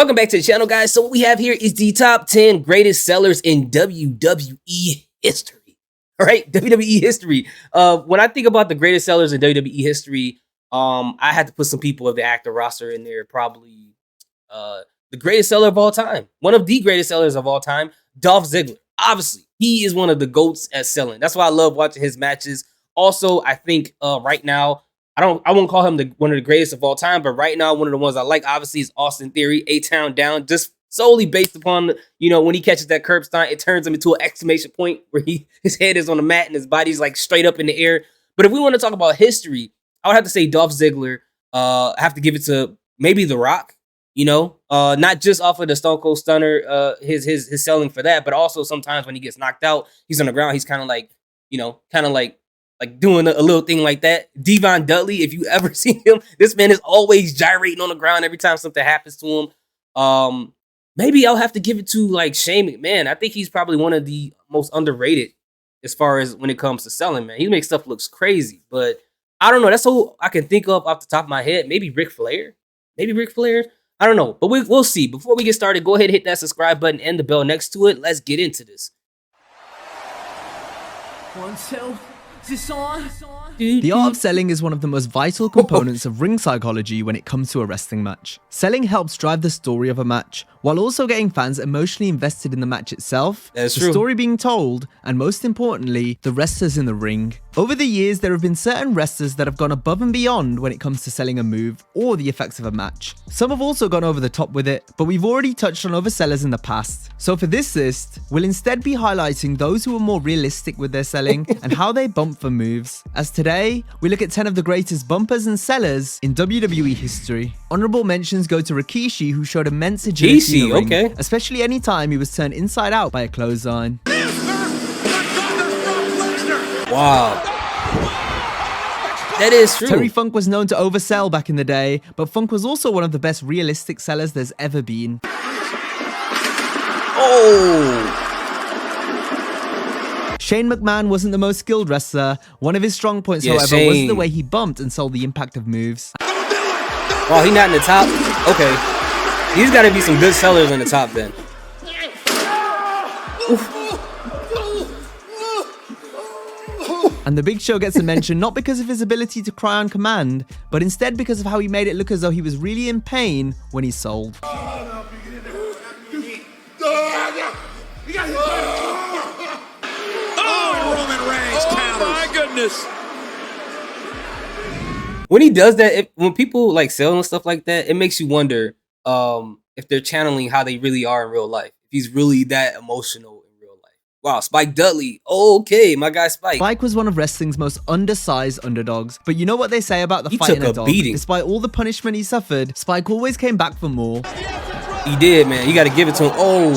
Welcome back to the channel, guys. So what we have here is the top 10 greatest sellers in WWE history. All right, WWE history. When I think about the greatest sellers in WWE history, I had to put some people of the active roster in there. Probably the greatest seller of all time. One of the greatest sellers of all time, Dolph Ziggler. Obviously, he is one of the GOATs at selling. That's why I love watching his matches. Also, I think right now, I won't call him one of the greatest of all time, but right now, one of the ones I like, obviously, is Austin Theory, A-Town Down, just solely based upon, when he catches that curb stunt, it turns him into an exclamation point where his head is on the mat and his body's like straight up in the air. But if we want to talk about history, I would have to say Dolph Ziggler. I have to give it to maybe The Rock, not just off of the Stone Cold Stunner, his selling for that, but also sometimes when he gets knocked out, he's on the ground, he's kind of like, doing a little thing like that. Devon Dudley, if you ever see him, this man is always gyrating on the ground every time something happens to him. Maybe I'll have to give it to like Shane McMahon. I think he's probably one of the most underrated as far as when it comes to selling, man. He makes stuff looks crazy, but I don't know. That's all I can think of off the top of my head. Maybe Ric Flair. I don't know, but we'll see. Before we get started, go ahead and hit that subscribe button and the bell next to it. Let's get into this. 1, 2. Is this on? The art of selling is one of the most vital components of ring psychology when it comes to a wrestling match. Selling helps drive the story of a match, while also getting fans emotionally invested in the match itself, the story being told, and most importantly, the wrestlers in the ring. Over the years, there have been certain wrestlers that have gone above and beyond when it comes to selling a move or the effects of a match. Some have also gone over the top with it, but we've already touched on oversellers in the past. So for this list, we'll instead be highlighting those who are more realistic with their selling and how they bump for moves. As today, we look at 10 of the greatest bumpers and sellers in WWE history. Honorable mentions go to Rikishi, who showed immense agility in the ring, especially any time he was turned inside out by a clothesline. Wow. That is true. Terry Funk was known to oversell back in the day, but Funk was also one of the best realistic sellers there's ever been. Oh! Shane McMahon wasn't the most skilled wrestler. One of his strong points, however, was the way he bumped and sold the impact of moves. Oh, he's not in the top? Okay. He's got to be some good sellers in the top then. Oof. And the Big Show gets a mention not because of his ability to cry on command, but instead because of how he made it look as though he was really in pain when he sold. Oh, Roman Reigns counters. Oh my goodness. When he does that, when people like sell and stuff like that, it makes you wonder if they're channeling how they really are in real life. If he's really that emotional. Wow, Spike Dudley. Okay, my guy Spike. Spike was one of wrestling's most undersized underdogs. But you know what they say about the fight in a dog? Beating. Despite all the punishment he suffered, Spike always came back for more. He did, man. You got to give it to him. Oh.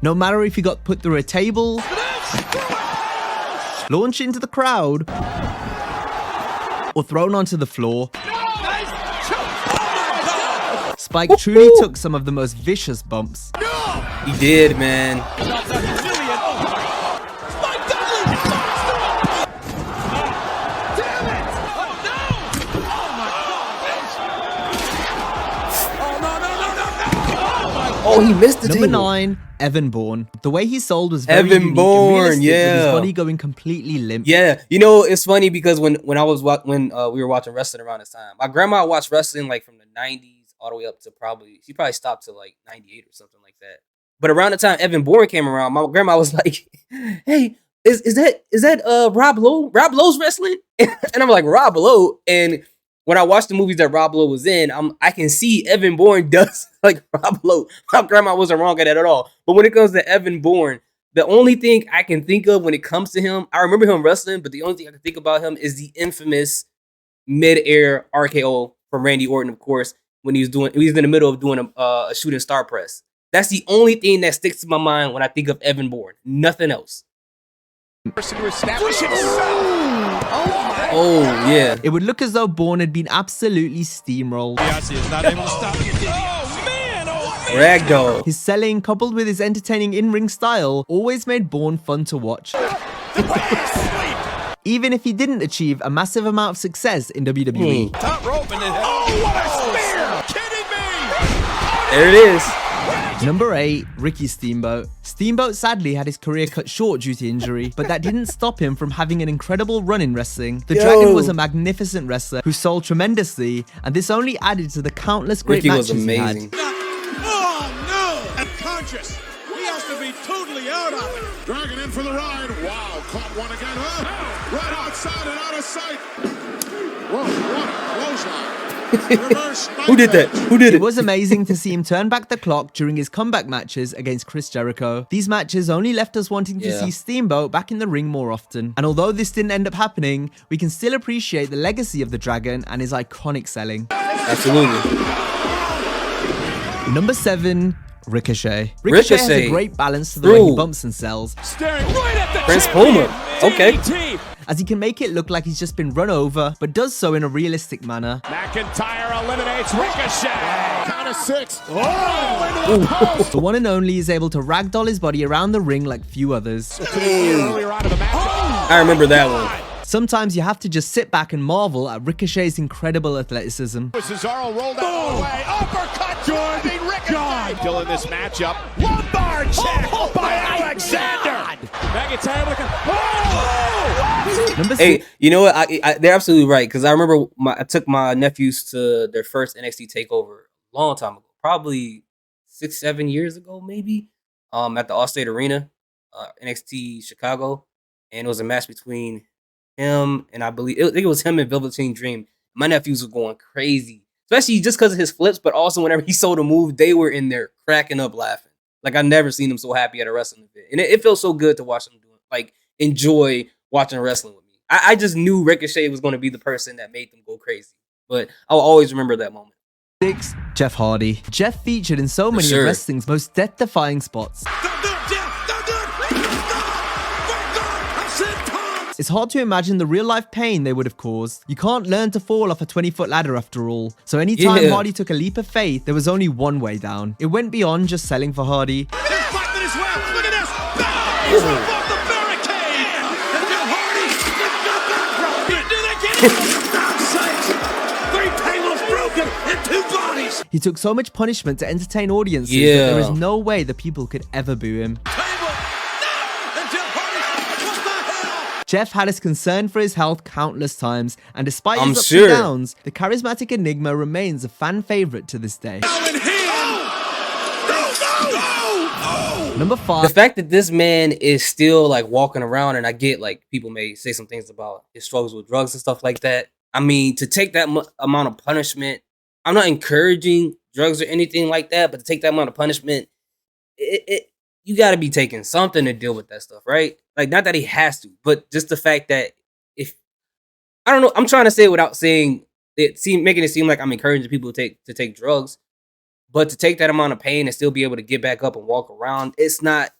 No matter if he got put through a table, launched into the crowd, or thrown onto the floor, Spike truly took some of the most vicious bumps. He did, man. Oh, he missed the Number table. 9, Evan Bourne. The way he sold was very Evan unique Bourne, and realistic, yeah. with his body going completely limp. Yeah, it's funny because when we were watching wrestling around this time, my grandma watched wrestling like from the 90s all the way up to she probably stopped to like 98 or something like that. But around the time Evan Bourne came around, my grandma was like, "Hey, is that Rob Lowe? Rob Lowe's wrestling?" And I'm like, "Rob Lowe." And when I watched the movies that Rob Lowe was in, I can see Evan Bourne does like Rob Lowe. My grandma wasn't wrong at that at all. But when it comes to Evan Bourne, the only thing I can think of when it comes to him, I remember him wrestling, but the only thing I can think about him is the infamous mid-air RKO from Randy Orton, of course, when he was in the middle of doing a shooting star press. That's the only thing that sticks to my mind when I think of Evan Bourne. Nothing else. Oh, yeah. It would look as though Bourne had been absolutely steamrolled. Ragdoll. His selling, coupled with his entertaining in-ring style, always made Bourne fun to watch. Even if he didn't achieve a massive amount of success in WWE. Top rope and then, oh, what a spear! There it is. Number 8, Ricky Steamboat. Steamboat sadly had his career cut short due to injury, but that didn't stop him from having an incredible run in wrestling. The Dragon was a magnificent wrestler who sold tremendously, and this only added to the countless great matches he had. Oh no! Unconscious. He has to be totally out of it. Dragon in for the ride. Wow, caught one again, huh? Right outside and out of sight. Whoa, what a clothesline. Who did that? Who did it? It was amazing to see him turn back the clock during his comeback matches against Chris Jericho. These matches only left us wanting to see Steamboat back in the ring more often. And although this didn't end up happening, we can still appreciate the legacy of the Dragon and his iconic selling. Absolutely. Number 7, Ricochet. Ricochet has a great balance to the way he bumps and sells. Staring right at the Prince Puma. Okay. As he can make it look like he's just been run over, but does so in a realistic manner. McIntyre eliminates Ricochet. Count of 6. Oh, The one and only is able to ragdoll his body around the ring like few others. I remember that one. Sometimes you have to just sit back and marvel at Ricochet's incredible athleticism. Cesaro rolled out of the way. Uppercut. Jordan Ricochet. Still in this matchup. Lumbar check by Alexander. McIntyre with a... Number 6. Hey, you know what? They're absolutely right, because I remember I took my nephews to their first NXT takeover a long time ago, probably 6-7 years ago, maybe, at the Allstate Arena, NXT Chicago, and it was a match between him and I think it was him and Velveteen Dream. My nephews were going crazy, especially just because of his flips, but also whenever he sold a move, they were in there cracking up laughing. Like, I've never seen them so happy at a wrestling event, and it feels so good to watch them do it. Like, enjoy watching wrestling with me. I just knew Ricochet was going to be the person that made them go crazy, but I'll always remember that moment. 6, Jeff Hardy. Jeff featured in so many of wrestling's most death-defying spots. It's hard to imagine the real-life pain they would have caused. You can't learn to fall off a 20-foot ladder after all. So anytime Hardy took a leap of faith, there was only one way down. It went beyond just selling for Hardy. Look at this. He's above the barricade. And now Hardy do they get it? Stop sakes. 3 tables broken and 2 bodies. He took so much punishment to entertain audiences that there is no way the people could ever boo him. Jeff had his concern for his health countless times, and despite his ups and downs, the charismatic enigma remains a fan favorite to this day. Number 5. The fact that this man is still like walking around, and I get like people may say some things about his struggles with drugs and stuff like that. I mean, to take that amount of punishment, I'm not encouraging drugs or anything like that, but to take that amount of punishment, you got to be taking something to deal with that stuff, right? Like, not that he has to, but just the fact that I don't know, I'm trying to say it without saying it, making it seem like I'm encouraging people to take drugs, but to take that amount of pain and still be able to get back up and walk around, it's not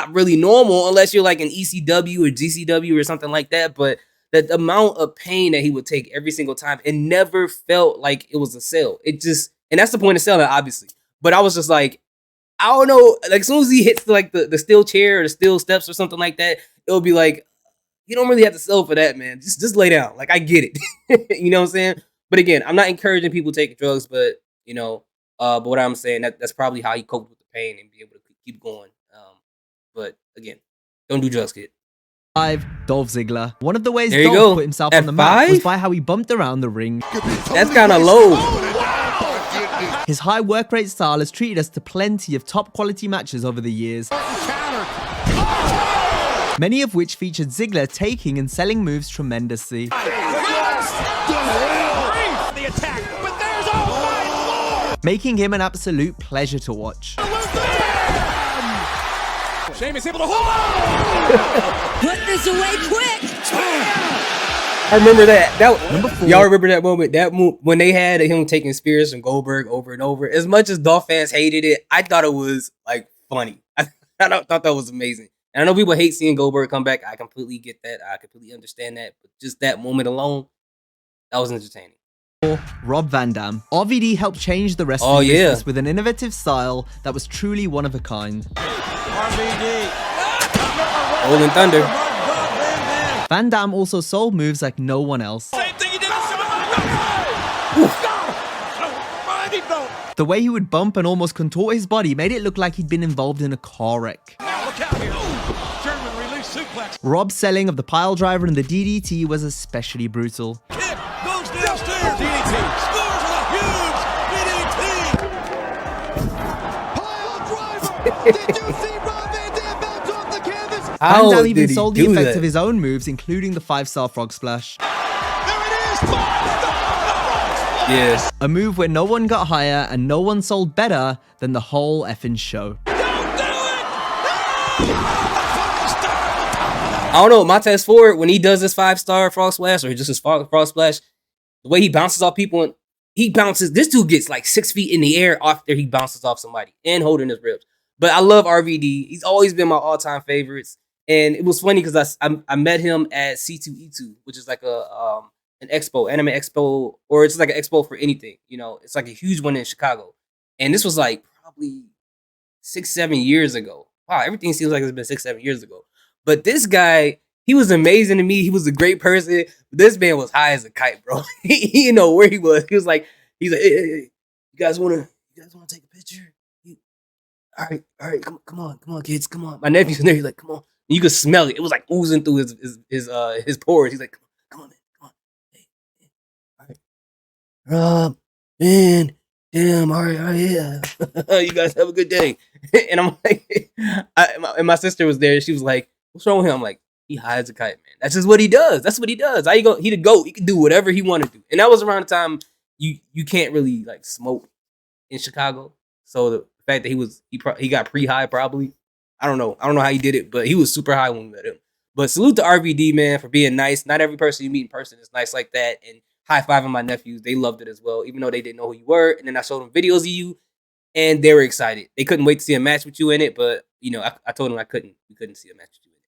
really normal unless you're like an ECW or GCW or something like that. But the amount of pain that he would take every single time, it never felt like it was a sell. And that's the point of selling, obviously. But I was just like, I don't know, like as soon as he hits like the steel chair or the steel steps or something like that, it'll be like, you don't really have to sell for that, man. Just lay down. Like, I get it. You know what I'm saying? But again, I'm not encouraging people taking drugs, but but what I'm saying, that's probably how he coped with the pain and be able to keep going. But again, don't do drugs, kid. 5, Dolph Ziggler. One of the ways Dolph put himself on the map was by how he bumped around the ring. That's kind of low. His high work rate style has treated us to plenty of top quality matches over the years, many of which featured Ziggler taking and selling moves tremendously. Making him an absolute pleasure to watch. Sheamus able to hold on. Put this away quick. I remember that. Number 4. Y'all remember that moment? When they had him taking Spears and Goldberg over and over. As much as Dolph fans hated it, I thought it was like funny. I thought that was amazing. And I know people hate seeing Goldberg come back. I completely get that. I completely understand that. But just that moment alone, that was entertaining. 4, Rob Van Dam. RVD helped change the wrestling business with an innovative style that was truly one of a kind. RVD. Rolling Thunder. Van Dam also sold moves like no one else. Same thing he did. diving belt. The way he would bump and almost contort his body made it look like he'd been involved in a car wreck. Now look out here. German release suplex. Rob's selling of the pile driver and the DDT was especially brutal. Kick goes downstairs. DDT scores with a huge DDT. Pile driver. Did you see Rob Van Dam bounce off the canvas? How Van Dam did even he sold the do effect that? of his own moves, including the 5-star frog splash. There it is. 5-star. Yeah. A move where no one got higher and no one sold better than the whole effing show. Don't do it. I don't know. Montez Ford, when he does this 5-star frog splash or just his frog splash, the way he bounces off people, and he bounces. This dude gets like 6 feet in the air after he bounces off somebody and holding his ribs. But I love RVD. He's always been my all-time favorites. And it was funny because I met him at C2E2, which is like an expo, anime expo, or it's like an expo for anything. You know, it's like a huge one in Chicago. And this was like probably 6-7 years ago. Wow, everything seems like it's been 6-7 years ago. But this guy, he was amazing to me. He was a great person. This man was high as a kite, bro. He didn't know where he was. He's like, hey, you guys wanna take a picture? All right, come on, kids, come on. My nephew's in there. He's like, come on. And you could smell it. It was like oozing through his pores. He's like, come on, man, come on. Hey, all right, Rob, man, damn, all right, yeah. You guys have a good day. And I'm like, and my sister was there. She was like, what's wrong with him? I'm like, he hides a kite, man. That's just what he does. That's what he does. How you go? He the GOAT. He can do whatever he wanted to do. And that was around the time you can't really like smoke in Chicago. So the fact that he got pre-high probably. I don't know how he did it, but he was super high when we met him. But salute to RVD, man, for being nice. Not every person you meet in person is nice like that. And high-fiving my nephews. They loved it as well, even though they didn't know who you were. And then I showed them videos of you, and they were excited. They couldn't wait to see a match with you in it, but, you know, I told them we couldn't see a match with you in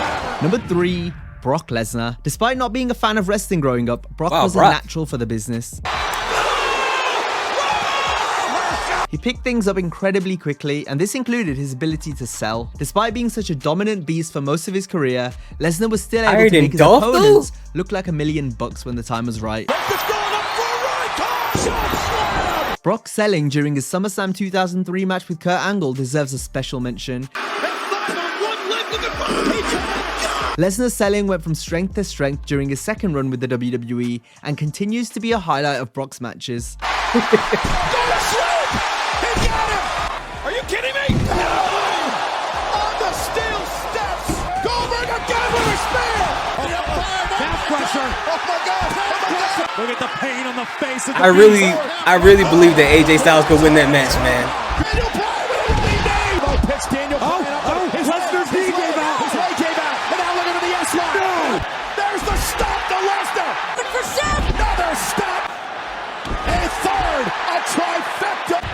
it. Number 3, Brock Lesnar. Despite not being a fan of wrestling growing up, Brock was a natural for the business. He picked things up incredibly quickly, and this included his ability to sell. Despite being such a dominant beast for most of his career, Lesnar was still able to make his opponents look like $1 million when the time was right. Brock selling during his SummerSlam 2003 match with Kurt Angle deserves a special mention. Lesnar's selling went from strength to strength during his second run with the WWE and continues to be a highlight of Brock's matches. Are you kidding me? No! On the steel steps! Goldberg again with a spear! Calf crusher! Oh my God! Look at the pain on the face of the I really believe that AJ Styles could win that match, man. Daniel Bryan with a running knee! Oh, pitch Daniel Bryan up. His Lesnar's knee gave out. His leg gave out. And now look at the S-lock. No! There's the stop to Lesnar! Look for Seth! Another stop! A third! A trifecta!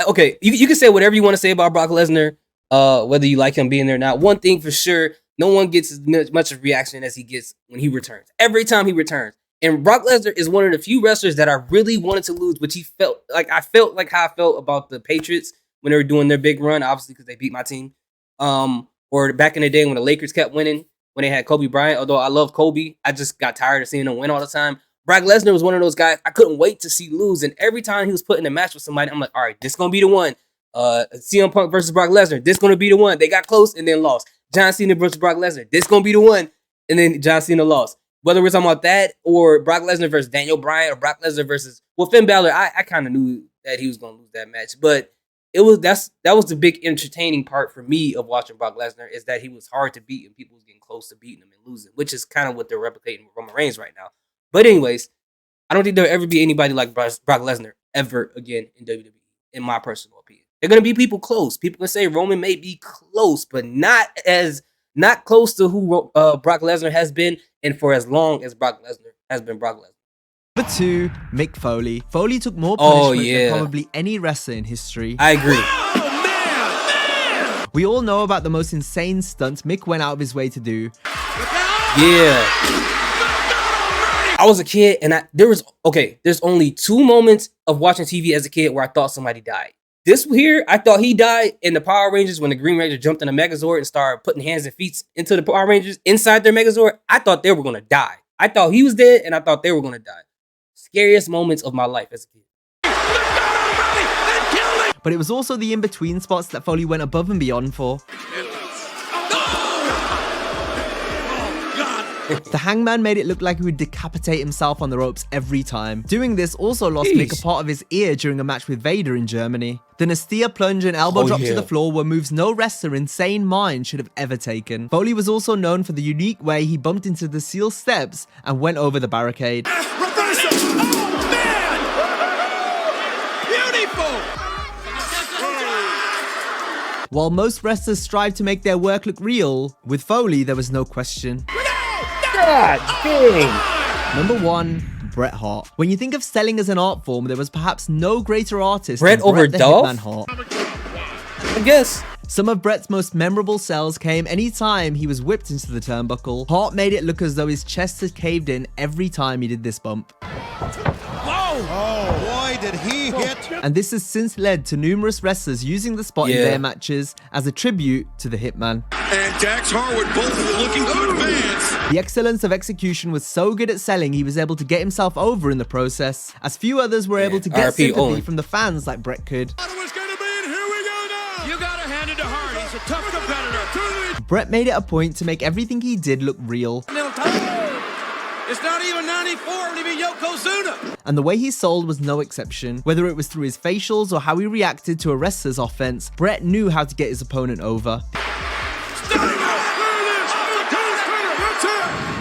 Okay, you can say whatever you want to say about Brock Lesnar, whether you like him being there or not. One thing for sure, no one gets as much of a reaction as he gets when he returns. Every time he returns. And Brock Lesnar is one of the few wrestlers that I really wanted to lose, which I felt like how I felt about the Patriots when they were doing their big run, obviously because they beat my team. Or back in the day when the Lakers kept winning, when they had Kobe Bryant. Although I love Kobe, I just got tired of seeing him win all the time. Brock Lesnar was one of those guys I couldn't wait to see lose. And every time he was put in a match with somebody, I'm like, all right, this is going to be the one. CM Punk versus Brock Lesnar, this is going to be the one. They got close and then lost. John Cena versus Brock Lesnar, this is going to be the one. And then John Cena lost. Whether we're talking about that or Brock Lesnar versus Daniel Bryan or Brock Lesnar versus, well, Finn Balor, I kind of knew that he was going to lose that match. But that was the big entertaining part for me of watching Brock Lesnar, is that he was hard to beat and people was getting close to beating him and losing, which is kind of what they're replicating with Roman Reigns right now. But anyways, I don't think there'll ever be anybody like Brock Lesnar ever again in WWE, in my personal opinion. They're going to be people close. People can say Roman may be close, but not close to who Brock Lesnar has been and for as long as Brock Lesnar has been Brock Lesnar. Number 2, Mick Foley. Foley took more punishment than probably any wrestler in history. I agree. Oh, man! We all know about the most insane stunts Mick went out of his way to do. Yeah. I was a kid and there's only 2 moments of watching TV as a kid where I thought somebody died. This here, I thought he died in the Power Rangers when the Green Ranger jumped in a Megazord and started putting hands and feet into the Power Rangers inside their Megazord. I thought they were going to die. I thought he was dead and I thought they were going to die. scariest moments of my life as a kid. But it was also the in-between spots that Foley went above and beyond for. The Hangman made it look like he would decapitate himself on the ropes every time. Doing this also lost Mick a part of his ear during a match with Vader in Germany. The Nastia plunge and elbow drop to the floor were moves no wrestler in sane mind should have ever taken. Foley was also known for the unique way he bumped into the steel steps and went over the barricade. Reversal! Oh, man! Beautiful! While most wrestlers strive to make their work look real, with Foley there was no question. God dang! Number 1, Bret Hart. When you think of selling as an art form, there was perhaps no greater artist Bret than over Bret the Dolph? Hitman Hart. I guess. Some of Bret's most memorable sells came anytime he was whipped into the turnbuckle. Hart made it look as though his chest had caved in every time he did this bump. Oh, boy, did he hit. And this has since led to numerous wrestlers using the spot in their matches as a tribute to the Hitman. And Dax Harwood both looking to advance. The excellence of execution was so good at selling, he was able to get himself over in the process, as few others were able to get sympathy from the fans like Bret could. You gotta hand it to Hart. He's a tough competitor. Bret made it a point to make everything he did look real. It's not even 94 when he beat Yokozuna. And the way he sold was no exception. Whether it was through his facials or how he reacted to a wrestler's offense, Bret knew how to get his opponent over.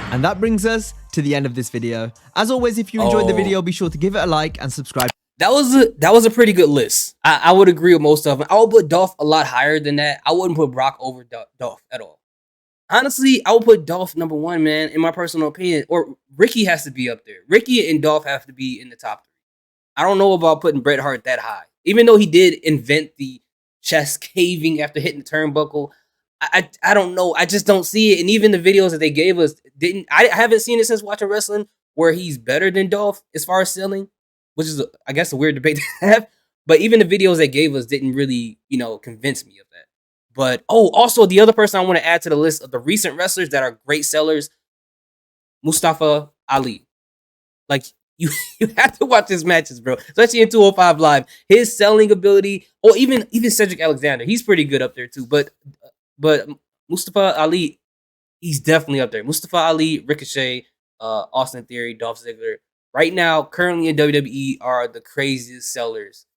And that brings us to the end of this video. As always, if you enjoyed the video, be sure to give it a like and subscribe. That was a pretty good list. I would agree with most of them. I would put Dolph a lot higher than that. I wouldn't put Brock over Dolph at all. Honestly, I would put Dolph number 1, man, in my personal opinion. Or Ricky has to be up there. Ricky and Dolph have to be in the top 3. I don't know about putting Bret Hart that high. Even though he did invent the chest caving after hitting the turnbuckle, I don't know. I just don't see it. And even the videos that they gave us I haven't seen it since watching wrestling where he's better than Dolph as far as selling, which is, I guess, a weird debate to have. But even the videos they gave us didn't really, convince me of that. But, also the other person I want to add to the list of the recent wrestlers that are great sellers, Mustafa Ali. Like, you have to watch his matches, bro. Especially in 205 Live. His selling ability, or even Cedric Alexander, he's pretty good up there too. But Mustafa Ali, he's definitely up there. Mustafa Ali, Ricochet, Austin Theory, Dolph Ziggler, right now, currently in WWE, are the craziest sellers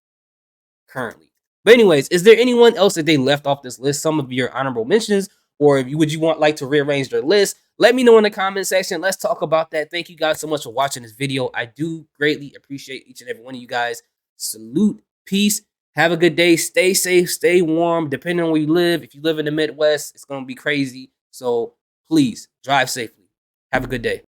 currently. But anyways, is there anyone else that they left off this list? Some of your honorable mentions, or would you like to rearrange their list? Let me know in the comment section. Let's talk about that. Thank you guys so much for watching this video. I do greatly appreciate each and every one of you guys. Salute, peace, have a good day. Stay safe, stay warm, depending on where you live. If you live in the Midwest, it's going to be crazy. So please drive safely. Have a good day.